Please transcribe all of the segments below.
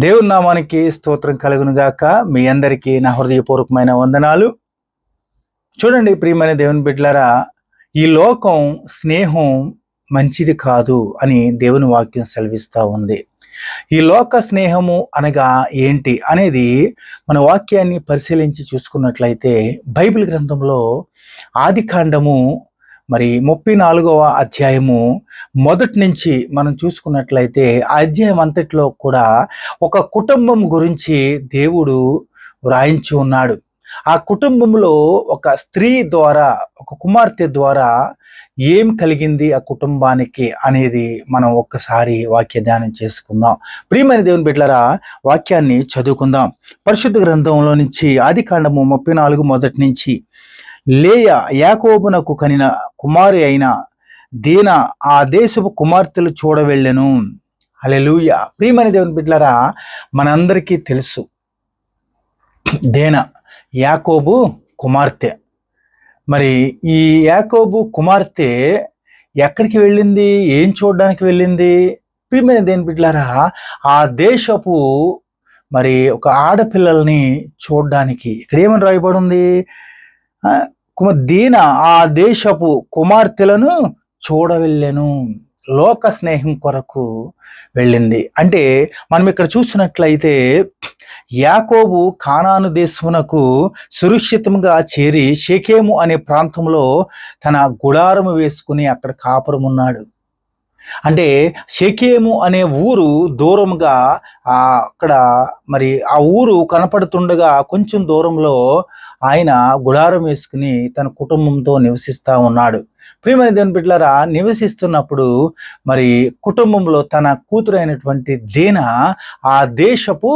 దేవుని నామానికి స్తోత్రం కలుగును గాక. మీ అందరికీ నా హృదయపూర్వకమైన వందనాలు. చూడండి ప్రియమైన దేవుని బిడ్డలారా, ఈ లోకం స్నేహం మంచిది కాదు అని దేవుని వాక్యం సెలవిస్తూ ఉంది. ఈ లోక స్నేహము అనగా ఏంటి అనేది మన వాక్యాన్ని పరిశీలించి చూసుకున్నట్లయితే బైబిల్ గ్రంథంలో ఆదికాండము 34వ అధ్యాయము మొదటి నుంచి మనం చూసుకున్నట్లయితే ఆ అధ్యాయం అంతట్లో కూడా ఒక కుటుంబం గురించి దేవుడు వ్రాయించి ఉన్నాడు. ఆ కుటుంబంలో ఒక స్త్రీ ద్వారా, ఒక కుమార్తె ద్వారా ఏం కలిగింది ఆ కుటుంబానికి అనేది మనం ఒక్కసారి వాక్య ధ్యానం చేసుకుందాం. ప్రియమైన దేవుని బిడ్డలారా, వాక్యాన్ని చదువుకుందాం. పరిశుద్ధ గ్రంథంలో నుంచి ఆదికాండము 34 మొదటి నుంచి. లేయా యాకోబునకు కనిన కుమారి అయిన దీనా ఆ దేశపు కుమార్తెలు చూడవెళ్ళెను. హల్లెలూయా. ప్రియమైన దేవుని బిడ్డలారా, మనందరికీ తెలుసు దీనా యాకోబు కుమార్తె. మరి ఈ యాకోబు కుమార్తె ఎక్కడికి వెళ్ళింది? ఏం చూడడానికి వెళ్ళింది? ప్రియమైన దేవుని బిడ్డలారా, ఆ దేశపు ఒక ఆడపిల్లల్ని చూడడానికి. ఇక్కడ ఏమని రాయబడి ఉంది? దీన ఆ దేశపు కుమార్తెలను చూడవెళ్ళెను. లోక స్నేహం కొరకు వెళ్ళింది. అంటే మనం ఇక్కడ చూసినట్లయితే యాకోబు కానాను దేశమునకు సురక్షితంగా చేరి షెకెము అనే ప్రాంతంలో తన గుడారము వేసుకుని అక్కడ కాపురం ఉన్నాడు. అంటే షెకెము అనే ఊరు దూరంగా అక్కడ ఆ ఊరు కనపడుతుండగా కొంచెం దూరంలో ఆయన గుడారం వేసుకుని తన కుటుంబంతో నివసిస్తూ ఉన్నాడు. ప్రియమైన దేవుని బిడ్డలారా, నివసిస్తున్నప్పుడు కుటుంబంలో తన కూతురు అయినటువంటి దీనా ఆ దేశపు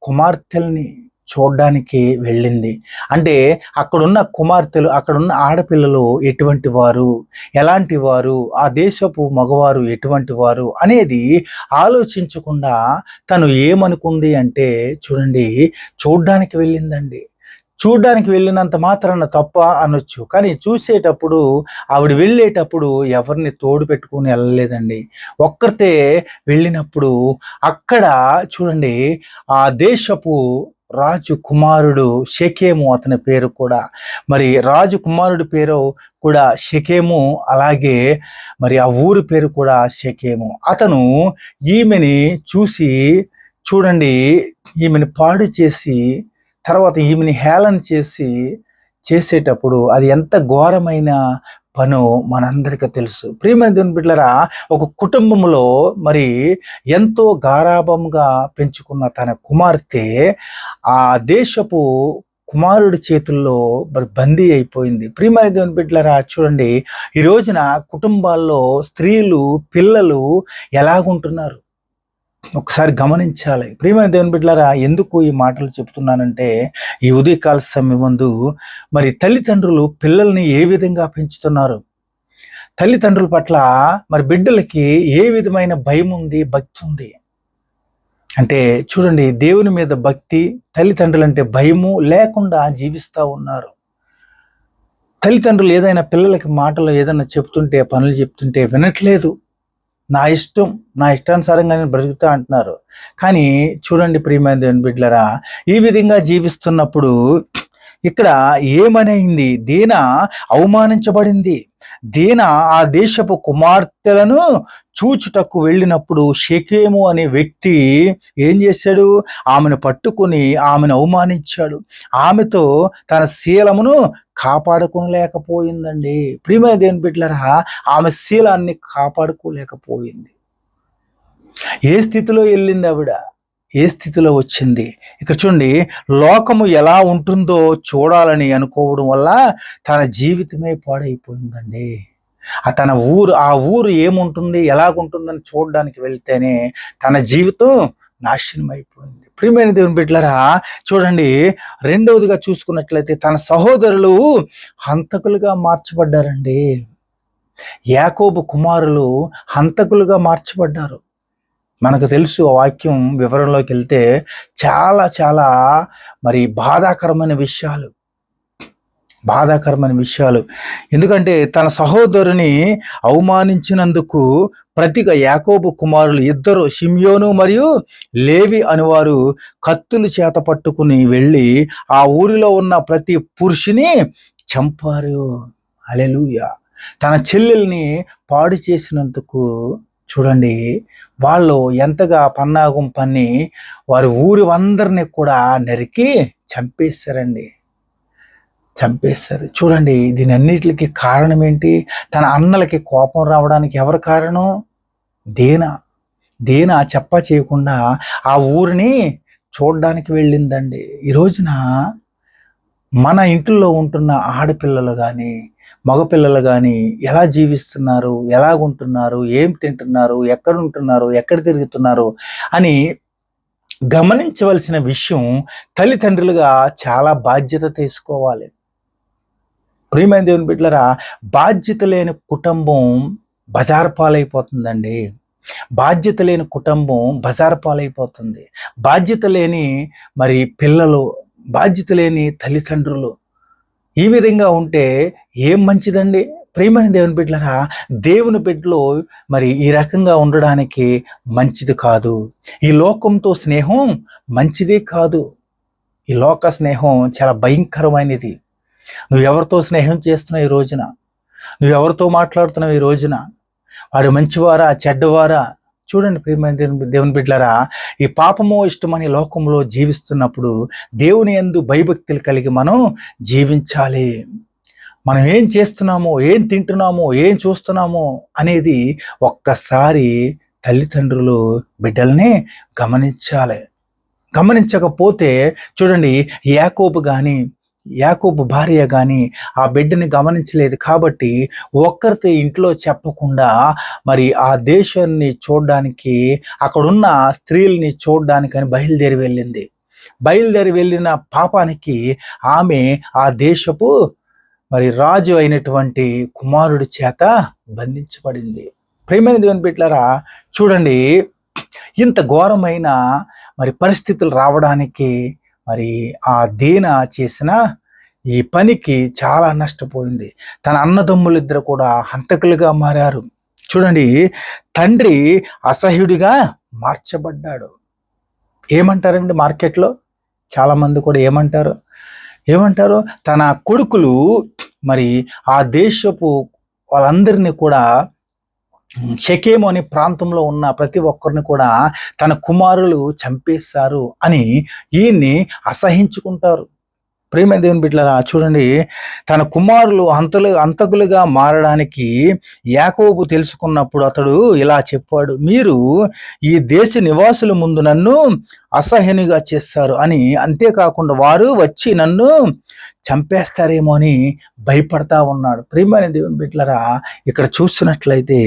కుమార్తెల్ని చూడడానికి వెళ్ళింది. అంటే అక్కడున్న కుమార్తెలు, అక్కడున్న ఆడపిల్లలు ఎటువంటి వారు, ఎలాంటి వారు, ఆ దేశపు మగవారు ఎటువంటి వారు అనేది ఆలోచించకుండా తను ఏమనుకుంది అంటే, చూడండి, చూడ్డానికి వెళ్ళిందండి. చూడ్డానికి వెళ్ళినంత మాత్రాన తప్ప అనొచ్చు, కానీ చూసేటప్పుడు ఆవిడ వెళ్ళేటప్పుడు ఎవరిని తోడు పెట్టుకుని వెళ్ళలేదండి. ఒక్కరితే వెళ్ళినప్పుడు అక్కడ చూడండి, ఆ దేశపు రాజు కుమారుడు షెకెము, అతని పేరు కూడా రాజు కుమారుడి పేరు కూడా షెకెము, అలాగే ఆ ఊరి పేరు కూడా షెకెము. అతను ఈమెని చూసి, చూడండి, ఈమెని పాడు చేసి తర్వాత ఈమెని హేళన చేసేటప్పుడు అది ఎంత ఘోరమైన పనో మనందరికీ తెలుసు. ప్రియమైన దేవుని బిడ్డలారా, ఒక కుటుంబంలో ఎంతో గారాభంగా పెంచుకున్న తన కుమార్తె ఆ దేశపు కుమారుడి చేతుల్లో బందీ అయిపోయింది. ప్రియమైన దేవుని బిడ్డలారా, చూడండి, ఈ రోజున కుటుంబాల్లో స్త్రీలు, పిల్లలు ఎలాగుంటున్నారు ఒకసారి గమనించాలి. ప్రియమైన దేవుని బిడ్డలారా, ఎందుకు ఈ మాటలు చెప్తున్నానంటే, ఈ ఉదయకాల సమయం ముందు తల్లిదండ్రులు పిల్లల్ని ఏ విధంగా పెంచుతున్నారు, తల్లిదండ్రుల పట్ల బిడ్డలకి ఏ విధమైన భయం ఉంది, భక్తి ఉంది అంటే, చూడండి, దేవుని మీద భక్తి, తల్లిదండ్రులు అంటే భయము లేకుండా జీవిస్తూ ఉన్నారు. తల్లిదండ్రులు ఏదైనా పిల్లలకి మాటలు ఏదైనా చెప్తుంటే, పనులు చెప్తుంటే వినట్లేదు. నా ఇష్టానుసారంగా నేను బ్రతుకుతా అంటున్నారు. కానీ చూడండి ప్రియమైన దేవుని బిడ్డలారా, ఈ విధంగా జీవిస్తున్నప్పుడు ఇక్కడ ఏమనైంది? దీనా అవమానించబడింది. దీనా ఆ దేశపు కుమార్తెలను చూచుటకు వెళ్ళినప్పుడు షెకెము అనే వ్యక్తి ఏం చేశాడు? ఆమెను పట్టుకుని ఆమెను అవమానించాడు. ఆమెతో తన శీలమును కాపాడుకోలేకపోయిందండి. ప్రియమైన దేవుని బిడ్డలారా, ఆమె శీలాన్ని కాపాడుకోలేకపోయింది. ఏ స్థితిలో వెళ్ళింది ఆవిడ? ఏ స్థితిలో వచ్చింది? ఇక్కడ చూడండి, లోకము ఎలా ఉంటుందో చూడాలని అనుకోవడం వల్ల తన జీవితమే పాడైపోయిందండి. ఆ ఊరు ఏముంటుంది, ఎలాగుంటుందని చూడడానికి వెళ్తేనే తన జీవితం నాశనం అయిపోయింది. ప్రియమైన దేవుని బిడ్డలారా, చూడండి, రెండవదిగా చూసుకున్నట్లయితే తన సహోదరులు హంతకులుగా మార్చబడ్డారండి. యాకోబు కుమారులు హంతకులుగా మార్చబడ్డారు. మనకు తెలుసు, ఆ వాక్యం వివరంలోకి వెళ్తే చాలా చాలా బాధాకరమైన విషయాలు. ఎందుకంటే తన సహోదరుని అవమానించినందుకు ప్రతిగా యాకోబు కుమారులు ఇద్దరు షిమ్యోను మరియు లేవి అనువారు కత్తులు చేత పట్టుకుని వెళ్ళి ఆ ఊరిలో ఉన్న ప్రతి పురుషుని చంపారు. హల్లెలూయా. తన చెల్లెల్ని పాడు చేసినందుకు చూడండి వాళ్ళు ఎంతగా పన్నాగం పన్ని వారి ఊరి అందరినీ కూడా నరికి చంపేశారండి. చంపేశారు. చూడండి దీని అన్నిటికి కారణం ఏంటి? తన అన్నలకి కోపం రావడానికి ఎవరు కారణం? దేనా చెప్ప చేయకుండా ఆ ఊరిని చూడడానికి వెళ్ళిందండి. ఈ రోజున మన ఇంట్లో ఉంటున్న ఆడపిల్లలు కానీ మగపిల్లలు కానీ ఎలా జీవిస్తున్నారు, ఎలాగుంటున్నారు, ఏం తింటున్నారు, ఎక్కడ ఉంటున్నారు, ఎక్కడ తిరుగుతున్నారు అని గమనించవలసిన విషయం తల్లిదండ్రులుగా చాలా బాధ్యత తీసుకోవాలి. ప్రియమైన దేవుని బిడ్డలారా, బాధ్యత లేని కుటుంబం బజారు పాలైపోతుందండి. బాధ్యత లేని కుటుంబం బజారు పాలైపోతుంది. బాధ్యత లేని మరి పిల్లలు, బాధ్యత లేని తల్లిదండ్రులు ఈ విధంగా ఉంటే ఏం మంచిదండి? ప్రియమైన దేవుని బిడ్డలారా, దేవుని బిడ్డలు మరి ఈ రకంగా ఉండడానికి మంచిది కాదు. ఈ లోకంతో స్నేహం మంచిదే కాదు. ఈ లోక స్నేహం చాలా భయంకరమైనది. నువ్వు ఎవరితో స్నేహం చేస్తున్నావు ఈ రోజున? నువ్వు ఎవరితో మాట్లాడుతున్నావు ఈ రోజున? వాడు మంచివారా చెడ్డవారా? చూడండి ప్రియమైన దేవుని బిడ్డలారా, ఈ పాపమో ఇష్టమని లోకంలో జీవిస్తున్నప్పుడు దేవుని యందు భయభక్తులు కలిగి మనం జీవించాలి. మనం ఏం చేస్తున్నామో, ఏం తింటున్నామో, ఏం చూస్తున్నామో అనేది ఒక్కసారి తల్లిదండ్రులు బిడ్డల్ని గమనించాలి. గమనించకపోతే చూడండి యాకోబు భార్య కానీ ఆ బిడ్డని గమనించలేదు కాబట్టి ఒక్కరితో ఇంట్లో చెప్పకుండా మరి ఆ దేశాన్ని చూడడానికి, అక్కడున్న స్త్రీల్ని చూడడానికని బయలుదేరి వెళ్ళింది. బయలుదేరి వెళ్ళిన పాపానికి ఆమె ఆ దేశపు మరి రాజు అయినటువంటి కుమారుడి చేత బంధించబడింది. ప్రియమైన దేవుని బిడ్డలారా, చూడండి ఇంత ఘోరమైన మరి పరిస్థితులు రావడానికి మరి ఆ దీన చేసిన ఈ పనికి చాలా నష్టపోయింది. తన అన్నదమ్ములిద్దరు కూడా హంతకులుగా మారారు. చూడండి, తండ్రి అసహ్యుడిగా మార్చబడ్డాడు. ఏమంటారండి మార్కెట్లో చాలామంది కూడా ఏమంటారు తన కొడుకులు మరి ఆ దేశపు వాళ్ళందరినీ కూడా షెకెము అనే ప్రాంతంలో ఉన్న ప్రతి ఒక్కరిని కూడా తన కుమారులు చంపేశారు అని ఈయన్ని అసహించుకుంటారు. ప్రియమైన దేవుని బిడ్డలారా, చూడండి తన కుమారులు హంతకులుగా మారడానికి యాకోబు తెలుసుకున్నప్పుడు అతడు ఇలా చెప్పాడు, మీరు ఈ దేశ నివాసుల ముందు నన్ను అసహ్యునిగా చేస్తారు అని, అంతేకాకుండా వారు వచ్చి నన్ను చంపేస్తారేమో అని భయపడతా ఉన్నాడు. ప్రియమైన దేవుని బిడ్డలారా, ఇక్కడ చూస్తున్నట్లయితే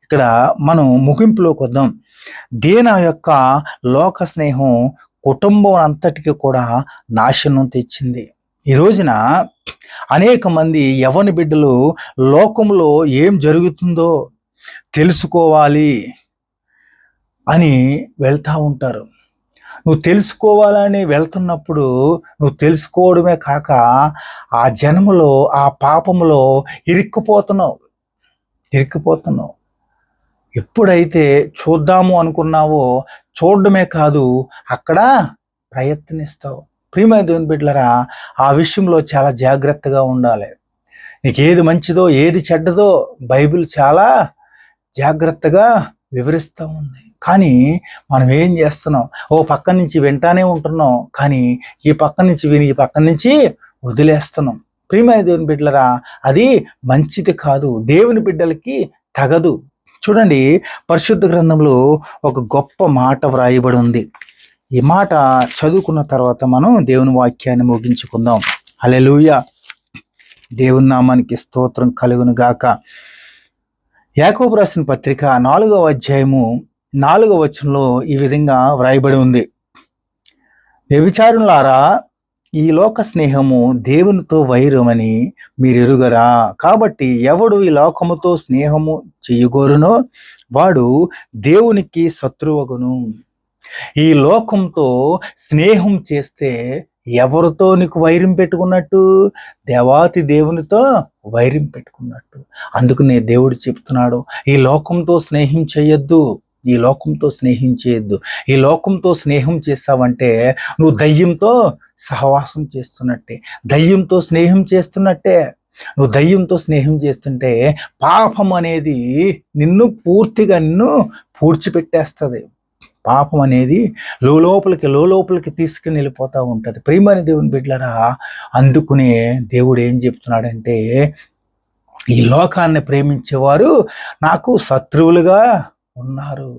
ఇక్కడ మనం ముగింపులోకి వద్దాం. దీన యొక్క లోక స్నేహం కుటుంబం అంతటికి కూడా నాశనం తెచ్చింది. ఈ రోజున అనేక మంది యవ్వన బిడ్డలు లోకంలో ఏం జరుగుతుందో తెలుసుకోవాలి అని వెళ్తూ ఉంటారు. నువ్వు తెలుసుకోవాలని వెళ్తున్నప్పుడు నువ్వు తెలుసుకోవడమే కాక ఆ జన్మలో ఆ పాపములో ఇరుక్కుపోతున్నావు. ఎప్పుడైతే చూద్దాము అనుకున్నావో చూడడమే కాదు అక్కడ ప్రయత్నిస్తావు. ప్రియమైన దేవుని బిడ్డలారా, ఆ విషయంలో చాలా జాగ్రత్తగా ఉండాలి. నీకు ఏది మంచిదో ఏది చెడ్డదో బైబిల్ చాలా జాగ్రత్తగా వివరిస్తూ ఉంది. కానీ మనం ఏం చేస్తున్నాం? ఓ పక్క నుంచి వింటానే ఉంటున్నాం, కానీ ఈ పక్క నుంచి విని ఈ పక్క నుంచి వదిలేస్తున్నాం. ప్రియమైన దేవుని బిడ్డలారా, అది మంచిది కాదు, దేవుని బిడ్డలకి తగదు. చూడండి, పరిశుద్ధ గ్రంథంలో ఒక గొప్ప మాట వ్రాయబడి ఉంది. ఈ మాట చదువుకున్న తర్వాత మనం దేవుని వాక్యాన్ని ముగించుకుందాం. హల్లెలూయా. దేవుని నామానికి స్తోత్రం కలుగును గాక. యాకోబు రాసిన పత్రిక 4వ అధ్యాయము 4వ వచనంలో ఈ విధంగా వ్రాయబడి ఉంది, వ్యభిచారులారా, ఈ లోక స్నేహము దేవునితో వైరమని మీరు ఎరుగరా? కాబట్టి ఎవడు ఈ లోకముతో స్నేహము చేయగోరునో వాడు దేవునికి శత్రువగును. ఈ లోకంతో స్నేహం చేస్తే ఎవరితో నీకు వైరం పెట్టుకున్నట్టు? దేవాతి దేవునితో వైరం పెట్టుకున్నట్టు. అందుకనే దేవుడు చెప్తున్నాడు, ఈ లోకంతో స్నేహం చేయొద్దు, ఈ లోకంతో స్నేహం చేయొద్దు. ఈ లోకంతో స్నేహం చేస్తావంటే నువ్వు దయ్యంతో సహవాసం చేస్తున్నట్టే, దయ్యంతో స్నేహం చేస్తున్నట్టే. నువ్వు దయ్యంతో స్నేహం చేస్తుంటే పాపం అనేది నిన్ను పూడ్చిపెట్టేస్తుంది. పాపం అనేది లోపలికి తీసుకుని వెళ్ళిపోతూ ఉంటుంది. ప్రియమైన దేవుని బిడ్డలారా, అందుకునే దేవుడు ఏం చెప్తున్నాడంటే, ఈ లోకాన్ని ప్రేమించేవారు నాకు శత్రువులుగా ఉన్నారు.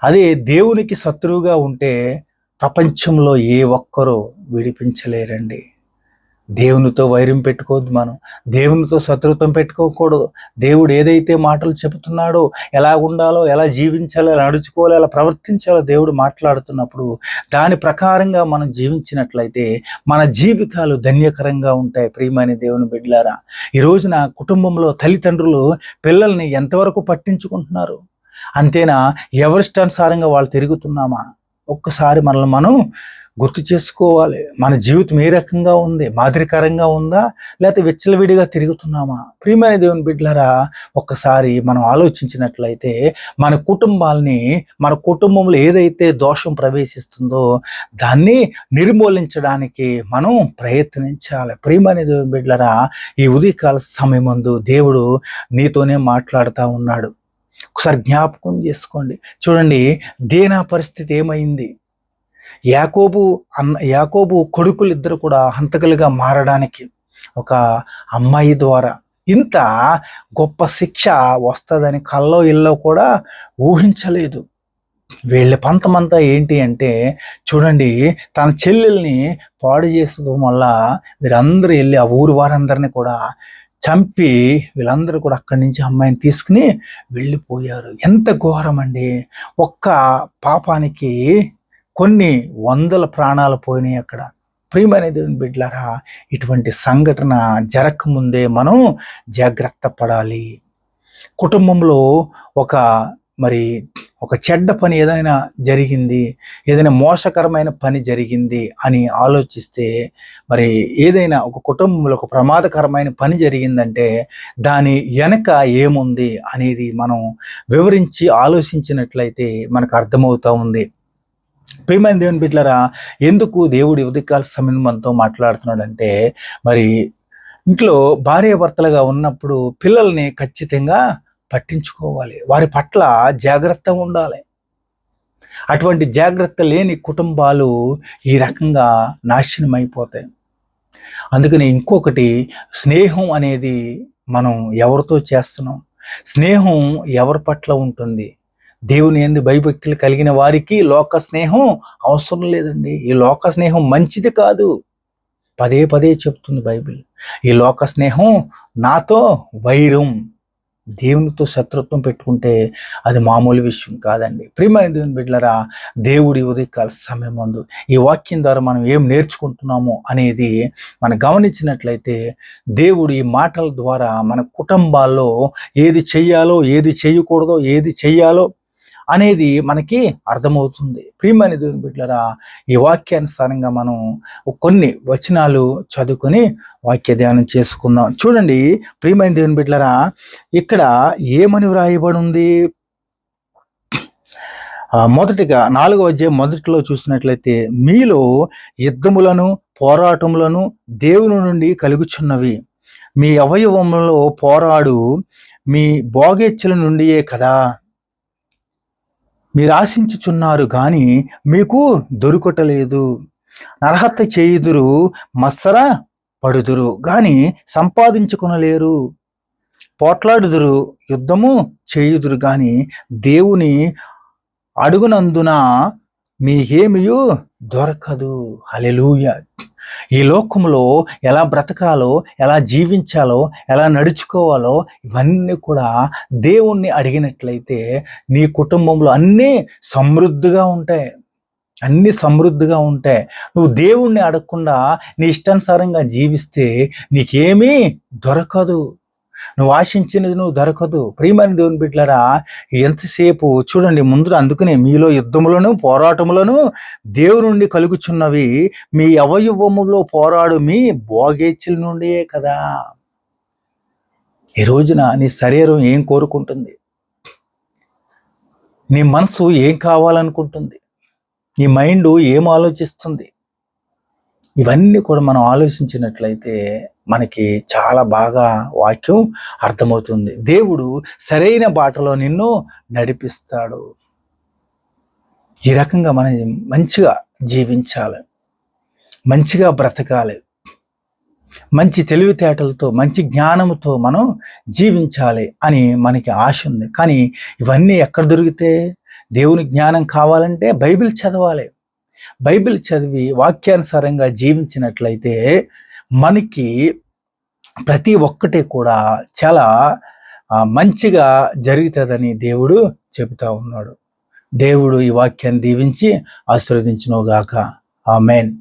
అదే దేవునికి శత్రువుగా ఉంటే ప్రపంచంలో ఏ ఒక్కరూ విడిపించలేరండి. దేవునితో వైరం పెట్టుకోవద్దు, మనం దేవునితో శత్రుత్వం పెట్టుకోకూడదు. దేవుడు ఏదైతే మాటలు చెబుతున్నాడో, ఎలా ఉండాలో, ఎలా జీవించాలో, ఎలా నడుచుకోవాలో, ఎలా ప్రవర్తించాలో దేవుడు మాట్లాడుతున్నప్పుడు దాని ప్రకారంగా మనం జీవించినట్లయితే మన జీవితాలు ధన్యకరంగా ఉంటాయి. ప్రియమైన దేవుని బిడ్డలారా, ఈ రోజున కుటుంబంలో తల్లిదండ్రులు పిల్లల్ని ఎంతవరకు పట్టించుకుంటున్నారు? అంతేనా? ఎవరిష్టానుసారంగా వాళ్ళు తిరుగుతున్నామా? ఒక్కసారి మనల్ని మనం గుర్తు చేసుకోవాలి. మన జీవితం ఏ రకంగా ఉంది? మాదిరికరంగా ఉందా, లేకపోతే విచ్చలవిడిగా తిరుగుతున్నామా? ప్రియమైన దేవుని బిడ్డలారా, ఒక్కసారి మనం ఆలోచించినట్లయితే మన కుటుంబంలో ఏదైతే దోషం ప్రవేశిస్తుందో దాన్ని నిర్మూలించడానికి మనం ప్రయత్నించాలి. ప్రియమైన దేవుని బిడ్డలారా, ఈ ఉదయకాల సమయం ముందు దేవుడు నీతోనే మాట్లాడుతూ ఉన్నాడు. ఒకసారి జ్ఞాపకం చేసుకోండి. చూడండి, దీనా పరిస్థితి ఏమైంది? యాకోబు కొడుకులు ఇద్దరు కూడా హంతకులుగా మారడానికి ఒక అమ్మాయి ద్వారా ఇంత గొప్ప శిక్ష వస్తుందని కల్లో ఇల్లో కూడా ఊహించలేదు. వీళ్ళ పంతమంతా ఏంటి అంటే, చూడండి, తన చెల్లెల్ని పాడు చేసడం వల్ల వీరందరూ వెళ్ళి ఆ ఊరు వారందరినీ కూడా చంపి వీళ్ళందరూ కూడా అక్కడి నుంచి అమ్మాయిని తీసుకుని వెళ్ళిపోయారు. ఎంత ఘోరం అండి! ఒక్క పాపానికి కొన్ని వందల ప్రాణాలు పోయినాయి అక్కడ. ప్రియమైన దేవుని బిడ్డలారా, ఇటువంటి సంఘటన జరగకముందే మనం జాగ్రత్త పడాలి. కుటుంబంలో ఒక చెడ్డ పని ఏదైనా జరిగింది, ఏదైనా మోసకరమైన పని జరిగింది అని ఆలోచిస్తే, ఏదైనా ఒక కుటుంబంలో ఒక ప్రమాదకరమైన పని జరిగిందంటే దాని వెనక ఏముంది అనేది మనం వివరించి ఆలోచించినట్లయితే మనకు అర్థమవుతూ ఉంది. ప్రియమైన దేవుని బిడ్డలారా, ఎందుకు దేవుడు ఉదయకాల సమయం మనతో మాట్లాడుతున్నాడంటే, ఇంట్లో భార్యాభర్తలుగా ఉన్నప్పుడు పిల్లల్ని ఖచ్చితంగా పట్టించుకోవాలి, వారి పట్ల జాగ్రత్తగా ఉండాలి. అటువంటి జాగ్రత్త లేని కుటుంబాలు ఈ రకంగా నాశనం అయిపోతాయి. అందుకని ఇంకొకటి, స్నేహం అనేది మనం ఎవరితో చేస్తున్నాం, స్నేహం ఎవరి పట్ల ఉంటుంది? దేవుని యందు భయభక్తులు కలిగిన వారికి లోక స్నేహం అవసరం లేదండి. ఈ లోక స్నేహం మంచిది కాదు. పదే పదే చెప్తుంది బైబిల్. ఈ లోక స్నేహం నాతో వైరం, దేవునితో శత్రుత్వం పెట్టుకుంటే అది మామూలు విషయం కాదండి. ప్రియమైన దేవుని బిడ్డలారా, దేవుడి ఉదయకాల సమయం ముందు ఈ వాక్యం ద్వారా మనం ఏం నేర్చుకుంటున్నామో అనేది మనం గమనించినట్లయితే, దేవుడు ఈ మాటల ద్వారా మన కుటుంబాల్లో ఏది చెయ్యాలో, ఏది చేయకూడదో, ఏది చెయ్యాలో అనేది మనకి అర్థమవుతుంది. ప్రియమైన దేవుని బిడ్డలారా, ఈ వాక్యానుసారంగా మనం కొన్ని వచనాలు చదువుకొని వాక్య ధ్యానం చేసుకుందాం. చూడండి, ప్రియమైన దేవుని బిడ్డలారా, ఇక్కడ ఏమని వ్రాయబడి ఉంది? మొదటిగా 4వ అధ్యాయం మొదటిలో చూసినట్లయితే, మీలో యుద్ధములను పోరాటములను దేవుని నుండి కలుగుచున్నవి, మీ అవయవములలో పోరాడు మీ భోగేచ్ఛల నుండియే కదా. మీరు ఆశించుచున్నారు కానీ మీకు దొరుకటలేదు, నరహత్య చేయుదురు, మత్సర పడుదురు కానీ సంపాదించుకొనలేరు, పోట్లాడుదురు, యుద్ధము చేయుదురు కానీ దేవుని అడుగునందున మీకేమియు దొరకదు. హల్లెలూయా. ఈ లోకంలో ఎలా బ్రతకాలో, ఎలా జీవించాలో, ఎలా నడుచుకోవాలో ఇవన్నీ కూడా దేవుణ్ణి అడిగినట్లయితే నీ కుటుంబంలో అన్నీ సమృద్ధిగా ఉంటాయి. నువ్వు దేవుణ్ణి అడగకుండా నీ ఇష్టానుసారంగా జీవిస్తే నీకేమీ దొరకదు. నువ్వు ఆశించినది నువ్వు దొరకదు. ప్రియమైన దేవుని బిడ్డలారా, ఎంతసేపు చూడండి, ముందు అందుకనే మీలో యుద్ధములను పోరాటములను దేవుని నుండి కలుగుచున్నవి, మీ అవయవములో పోరాడు మీ భోగేచ్ఛల నుండియే కదా. ఈ రోజున నీ శరీరం ఏం కోరుకుంటుంది, నీ మనసు ఏం కావాలనుకుంటుంది, నీ మైండ్ ఏం ఆలోచిస్తుంది, ఇవన్నీ కూడా మనం ఆలోచించినట్లయితే మనకి చాలా బాగా వాక్యం అర్థమవుతుంది. దేవుడు సరైన బాటలో నిన్ను నడిపిస్తాడు. ఈ రకంగా మనం మంచిగా జీవించాలి, మంచిగా బ్రతకాలి, మంచి తెలివితేటలతో మంచి జ్ఞానంతో మనం జీవించాలి అని మనకి ఆశ ఉంది. కానీ ఇవన్నీ ఎక్కడ దొరికితే? దేవుని జ్ఞానం కావాలంటే బైబిల్ చదవాలి. బైబిల్ చదివి వాక్యానుసారంగా జీవించినట్లయితే మనకి ప్రతి ఒక్కటి కూడా చాలా మంచిగా జరుగుతుందని దేవుడు చెబుతా ఉన్నాడు. దేవుడు ఈ వాక్యాన్ని దీవించి ఆశీర్వదించునుగాక. ఆమేన్.